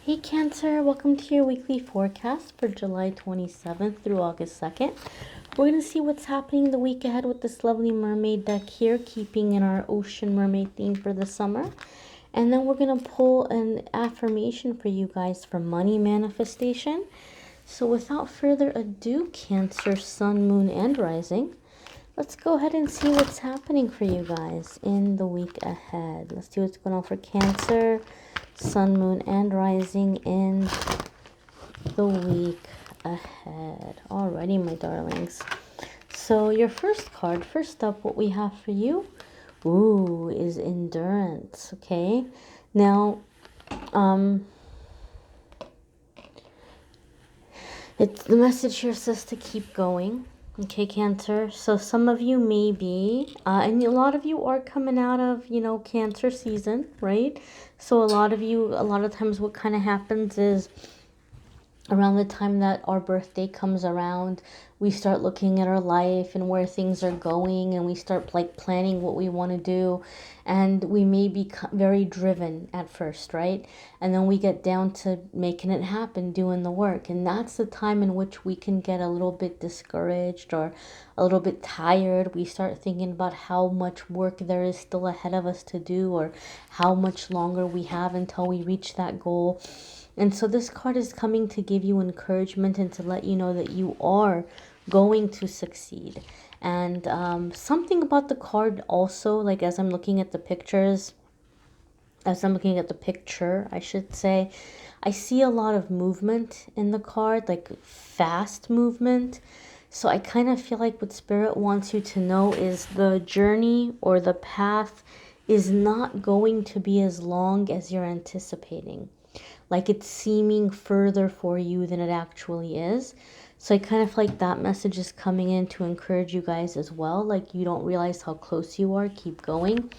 Hey Cancer, welcome to your weekly forecast for July 27th through August 2nd. We're going to see what's happening the week ahead with this lovely mermaid deck here, keeping in our ocean mermaid theme for the summer. And then we're going to pull an affirmation for you guys for money manifestation. So without further ado, Cancer, Sun, Moon, and Rising, let's go ahead and see what's happening for you guys in the week ahead. Let's see what's going on for Cancer, Sun, Moon, and Rising in the week ahead. Alrighty, my darlings. So your first card, first up, what we have for you, is endurance. Okay. Now, the message here says to keep going. Okay, Cancer. So some of you may be, and a lot of you are coming out of, Cancer season, right? So a lot of times what kind of happens is around the time that our birthday comes around, we start looking at our life and where things are going, and we start like planning what we want to do, and we may be very driven at first, right? And then we get down to making it happen, doing the work, and that's the time in which we can get a little bit discouraged or a little bit tired. We start thinking about how much work there is still ahead of us to do, or how much longer we have until we reach that goal. And so this card is coming to give you encouragement and to let you know that you are going to succeed. And something about the card also, like as I'm looking at the pictures, I should say, I see a lot of movement in the card, like fast movement. So I kind of feel like what Spirit wants you to know is the journey or the path is not going to be as long as you're anticipating. Like it's seeming further for you than it actually is. So I kind of like that message is coming in to encourage you guys as well. Like you don't realize how close you are. Keep going.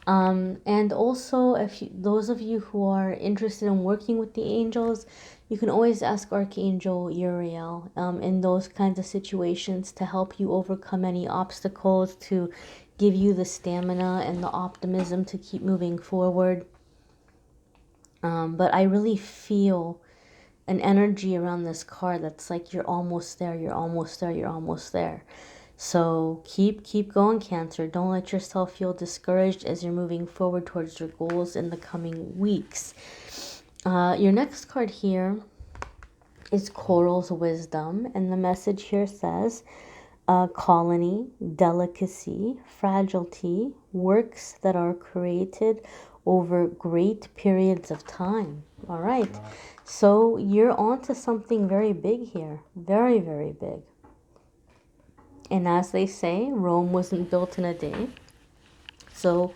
And also, those of you who are interested in working with the angels, you can always ask Archangel Uriel in those kinds of situations to help you overcome any obstacles, to give you the stamina and the optimism to keep moving forward. But I really feel an energy around this card that's like you're almost there, you're almost there, you're almost there. So keep going, Cancer. Don't let yourself feel discouraged as you're moving forward towards your goals in the coming weeks. Your next card here is Coral's Wisdom, and the message here says, colony, delicacy, fragility, works that are created over great periods of time. All right. So you're on to something very big here. Very, very big. And as they say, Rome wasn't built in a day. So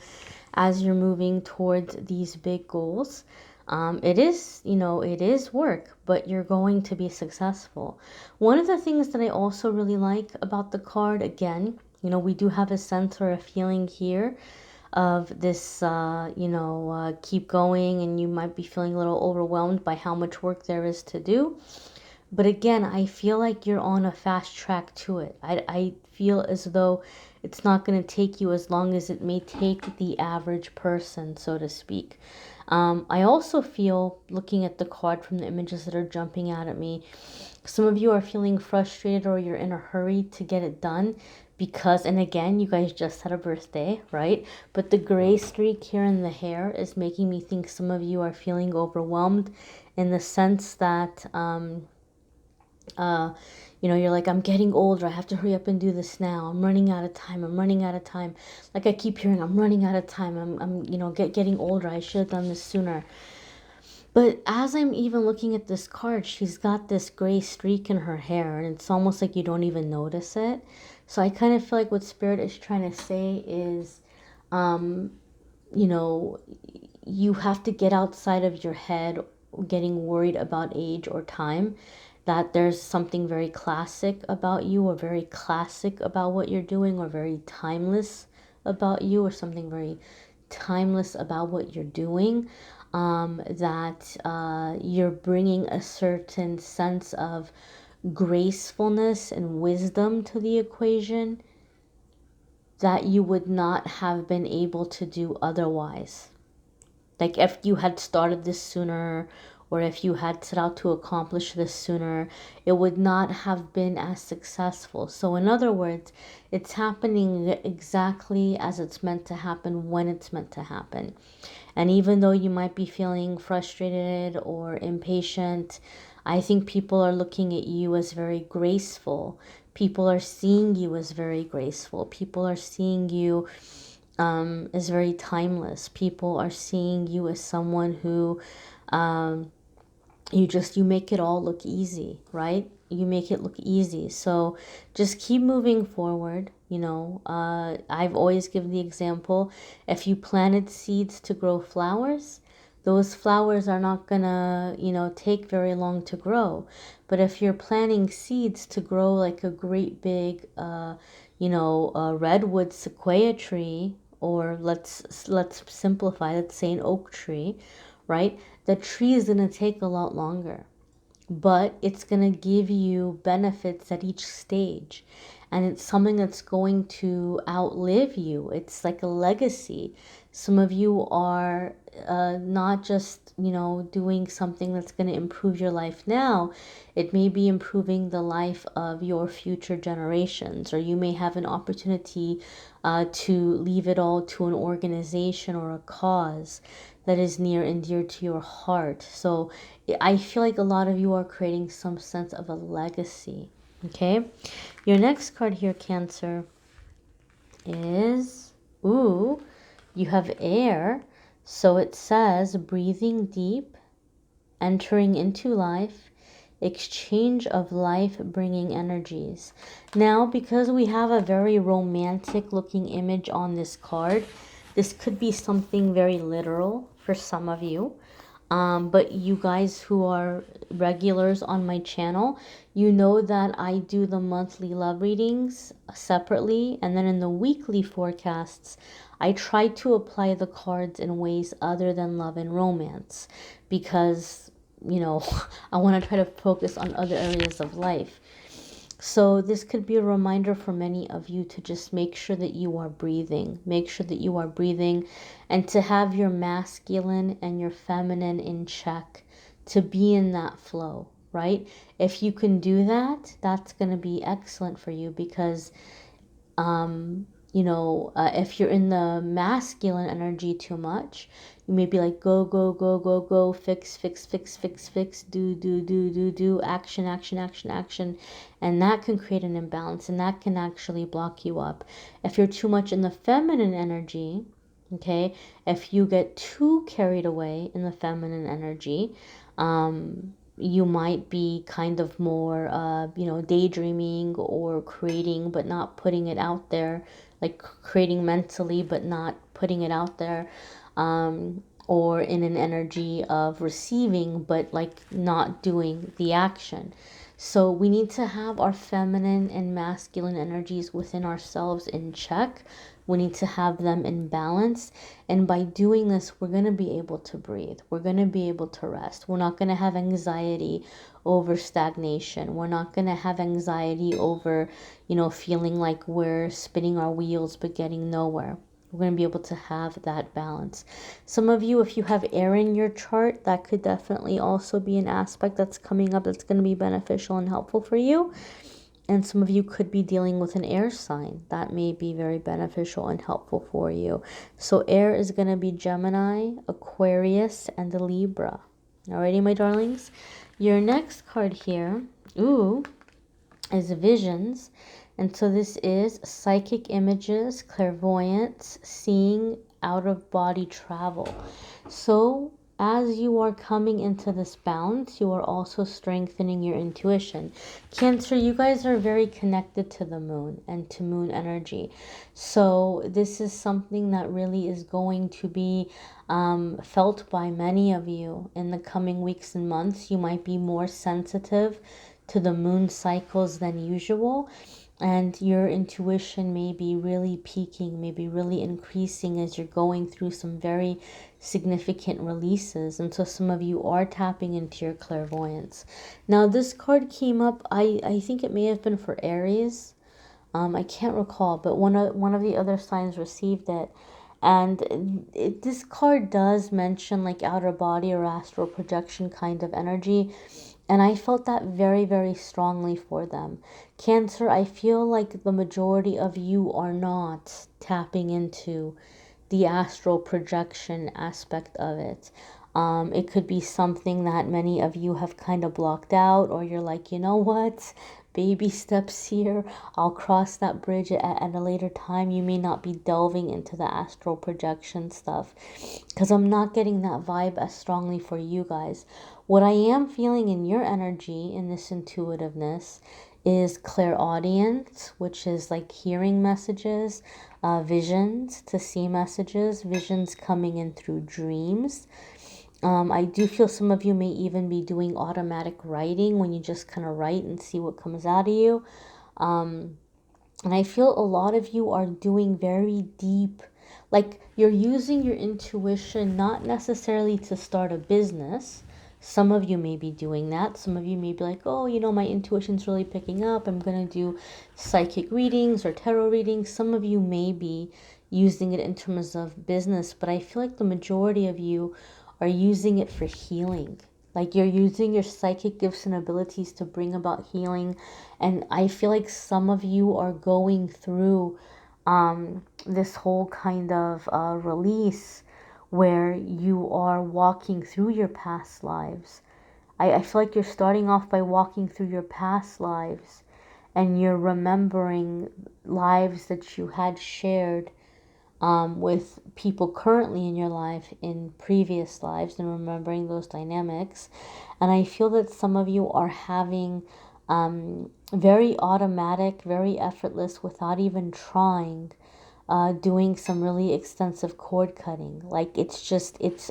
as you're moving towards these big goals, it is work, but you're going to be successful. One of the things that I also really like about the card, again, we do have a sense or a feeling here of this, keep going, and you might be feeling a little overwhelmed by how much work there is to do. But again, I feel like you're on a fast track to it. I feel as though it's not going to take you as long as it may take the average person, so to speak. I also feel, looking at the card from the images that are jumping out at me, some of you are feeling frustrated or you're in a hurry to get it done because, and again, you guys just had a birthday, right? But the gray streak here in the hair is making me think some of you are feeling overwhelmed in the sense that, you're like, I'm getting older. I have to hurry up and do this now. I'm running out of time. I'm running out of time. Like I keep hearing, I'm running out of time. I'm getting older. I should have done this sooner. But as I'm even looking at this card, she's got this gray streak in her hair, and it's almost like you don't even notice it. So I kind of feel like what Spirit is trying to say is, you have to get outside of your head getting worried about age or time, that there's something very classic about you, or very classic about what you're doing, or very timeless about you, or something very timeless about what you're doing, that you're bringing a certain sense of gracefulness and wisdom to the equation that you would not have been able to do otherwise. Like if you had started this sooner, or if you had set out to accomplish this sooner, it would not have been as successful. So in other words, it's happening exactly as it's meant to happen when it's meant to happen. And even though you might be feeling frustrated or impatient, I think people are looking at you as very graceful. People are seeing you as very graceful. People are seeing you as very timeless. People are seeing you as someone who you make it all look easy, right? You make it look easy. So just keep moving forward. I've always given the example, if you planted seeds to grow flowers, those flowers are not gonna, take very long to grow. But if you're planting seeds to grow like a great big, a redwood sequoia tree, or let's simplify, let's say an oak tree, right? The tree is gonna take a lot longer, but it's going to give you benefits at each stage, and it's something that's going to outlive you. It's like a legacy. Some of you are not just doing something that's going to improve your life now. It may be improving the life of your future generations, or you may have an opportunity to leave it all to an organization or a cause that is near and dear to your heart. So I feel like a lot of you are creating some sense of a legacy. Okay, your next card here, Cancer, is, you have air. So it says breathing deep, entering into life, exchange of life-bringing energies. Now, because we have a very romantic looking image on this card, this could be something very literal for some of you. But you guys who are regulars on my channel, you know that I do the monthly love readings separately, and then in the weekly forecasts, I try to apply the cards in ways other than love and romance, because, I want to try to focus on other areas of life. So this could be a reminder for many of you to just make sure that you are breathing. Make sure that you are breathing, and to have your masculine and your feminine in check, to be in that flow, right? If you can do that, that's going to be excellent for you, because if you're in the masculine energy too much, you may be like, go, go, go, go, go, fix, fix, fix, fix, fix, do, action, action, action, action. And that can create an imbalance, and that can actually block you up. If you're too much in the feminine energy, okay, if you get too carried away in the feminine energy, you might be kind of more, daydreaming or creating, but not putting it out there, like creating mentally, but not putting it out there, or in an energy of receiving, but like not doing the action. So we need to have our feminine and masculine energies within ourselves in check. We need to have them in balance. And by doing this, we're going to be able to breathe. We're going to be able to rest. We're not going to have anxiety over stagnation. We're not going to have anxiety over, feeling like we're spinning our wheels but getting nowhere. We're going to be able to have that balance. Some of you, if you have air in your chart, that could definitely also be an aspect that's coming up that's going to be beneficial and helpful for you. And some of you could be dealing with an air sign. That may be very beneficial and helpful for you. So air is going to be Gemini, Aquarius, and the Libra. Alrighty, my darlings. Your next card here, is Visions. And so this is psychic images, clairvoyance, seeing, out of body travel. So as you are coming into this balance, you are also strengthening your intuition. Cancer, you guys are very connected to the moon and to moon energy. So this is something that really is going to be felt by many of you in the coming weeks and months. You might be more sensitive to the moon cycles than usual, and your intuition may be really peaking, maybe really increasing as you're going through some very significant releases. And so some of you are tapping into your clairvoyance. Now this card came up, I think it may have been for Aries. I can't recall, but one of the other signs received it. And this card does mention like outer body or astral projection kind of energy. And I felt that very, very strongly for them. Cancer, I feel like the majority of you are not tapping into the astral projection aspect of it. It could be something that many of you have kind of blocked out, or you're like, you know what? Baby steps here. I'll cross that bridge at a later time. You may not be delving into the astral projection stuff because I'm not getting that vibe as strongly for you guys. What I am feeling in your energy, in this intuitiveness, is clairaudience, which is like hearing messages, visions, to see messages, visions coming in through dreams. I do feel some of you may even be doing automatic writing when you just kind of write and see what comes out of you. And I feel a lot of you are doing very deep, like you're using your intuition not necessarily to start a business. Some of you may be doing that. Some of you may be like, oh, you know, my intuition's really picking up. I'm going to do psychic readings or tarot readings. Some of you may be using it in terms of business, but I feel like the majority of you are using it for healing. Like you're using your psychic gifts and abilities to bring about healing. And I feel like some of you are going through this whole kind of release where you are walking through your past lives. I feel like you're starting off by walking through your past lives and you're remembering lives that you had shared with people currently in your life in previous lives and remembering those dynamics. And I feel that some of you are having very automatic, very effortless, without even trying, doing some really extensive cord cutting. Like it's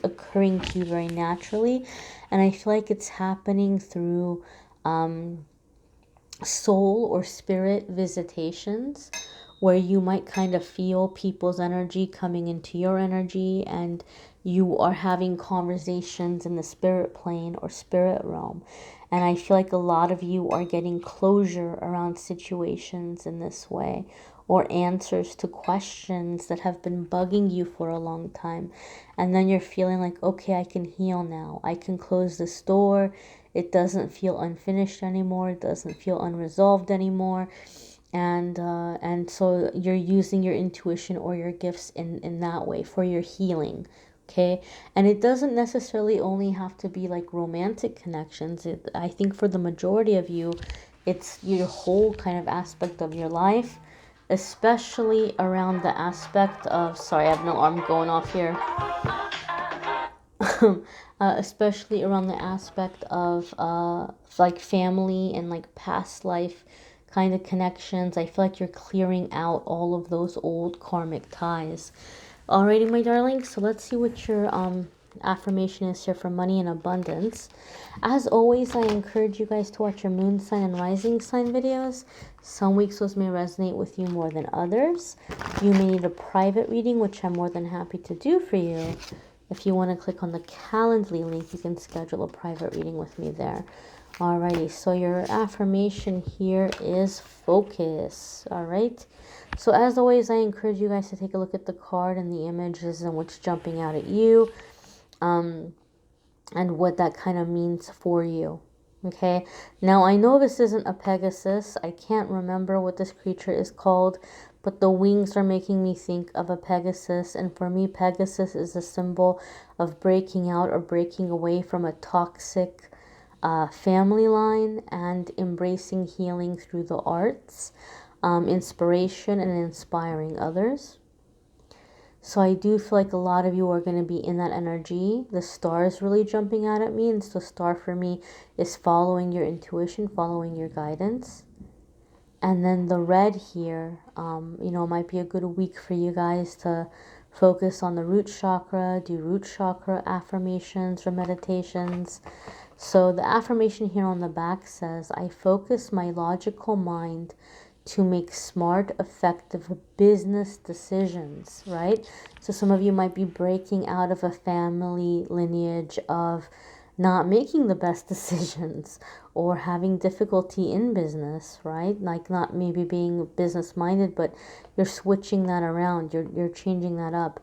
occurring to you very naturally. And I feel like it's happening through soul or spirit visitations, where you might kind of feel people's energy coming into your energy and you are having conversations in the spirit plane or spirit realm. And I feel like a lot of you are getting closure around situations in this way, or answers to questions that have been bugging you for a long time. And then you're feeling like, okay, I can heal now. I can close this door. It doesn't feel unfinished anymore. It doesn't feel unresolved anymore. And so you're using your intuition or your gifts in that way for your healing. Okay, and it doesn't necessarily only have to be like romantic connections. I think for the majority of you, it's your whole kind of aspect of your life, especially around the aspect of, sorry, I have no alarm going off here. Especially around the aspect of like family and like past life kind of connections. I feel like you're clearing out all of those old karmic ties. Alrighty, my darlings, so let's see what your affirmation is here for money and abundance. As always, I encourage you guys to watch your moon sign and rising sign videos. Some weeks those may resonate with you more than others. You may need a private reading, which I'm more than happy to do for you. If you want to click on the Calendly link, you can schedule a private reading with me there. Alrighty, so your affirmation here is focus. Alright, so as always, I encourage you guys to take a look at the card and the images and what's jumping out at you, and what that kind of means for you. Okay, now I know this isn't a Pegasus. I can't remember what this creature is called, but the wings are making me think of a Pegasus. And for me, Pegasus is a symbol of breaking out or breaking away from a toxic family line and embracing healing through the arts, inspiration, and inspiring others. So I do feel like a lot of you are going to be in that energy. The star is really jumping out at me. And so star for me is following your intuition, following your guidance. And then the red here, you know, might be a good week for you guys to focus on the root chakra, do root chakra affirmations or meditations. So the affirmation here on the back says, I focus my logical mind to make smart, effective business decisions, right? So some of you might be breaking out of a family lineage of not making the best decisions or having difficulty in business, right? Like not maybe being business minded, but you're switching that around, you're changing that up.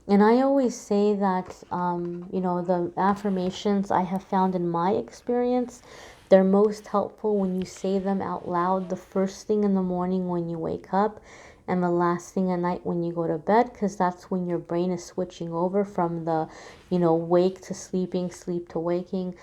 And I always say that, you know, the affirmations I have found in my experience, they're most helpful when you say them out loud the first thing in the morning when you wake up and the last thing at night when you go to bed, because that's when your brain is switching over from the, you know, wake to sleeping, sleep to waking.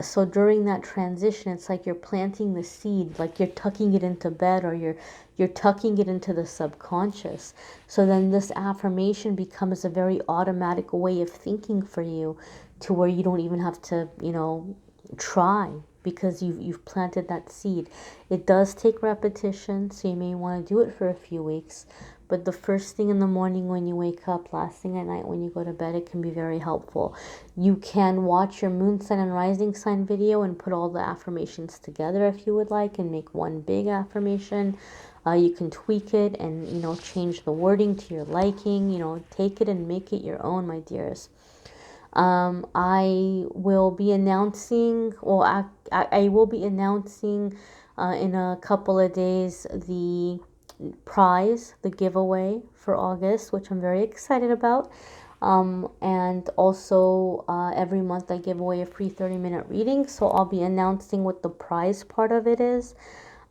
So during that transition, it's like you're planting the seed, like you're tucking it into bed, or you're tucking it into the subconscious. So then this affirmation becomes a very automatic way of thinking for you, to where you don't even have to, you know, try, because you've planted that seed. It does take repetition, so you may want to do it for a few weeks, but the first thing in the morning when you wake up, last thing at night when you go to bed, it can be very helpful. You can watch your moon sign and rising sign video and put all the affirmations together if you would like, and make one big affirmation. You can tweak it and, you know, change the wording to your liking. You know, take it and make it your own, my dears. I will be announcing, well, I will be announcing in a couple of days the prize, the giveaway for August, which I'm very excited about. And also every month I give away a free 30-minute reading, so I'll be announcing what the prize part of it is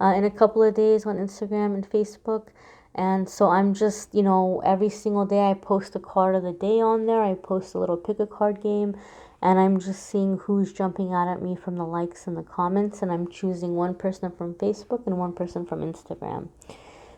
in a couple of days on Instagram and Facebook. And so I'm just, you know, every single day I post a card of the day on there. I post a little pick a card game, and I'm just seeing who's jumping out at me from the likes and the comments, and I'm choosing one person from Facebook and one person from Instagram.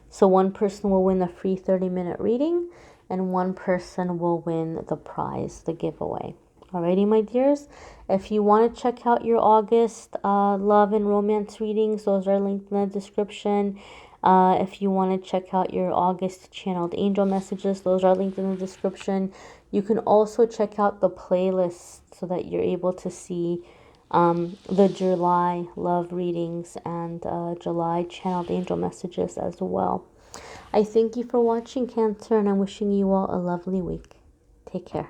So one person will win the free 30-minute reading, and one person will win the prize, the giveaway. Alrighty, my dears. If you want to check out your August love and romance readings, those are linked in the description. If you want to check out your August channeled angel messages, those are linked in the description. You can also check out the playlist so that you're able to see the July love readings and July channeled angel messages as well. I thank you for watching, Cancer, and I'm wishing you all a lovely week. Take care.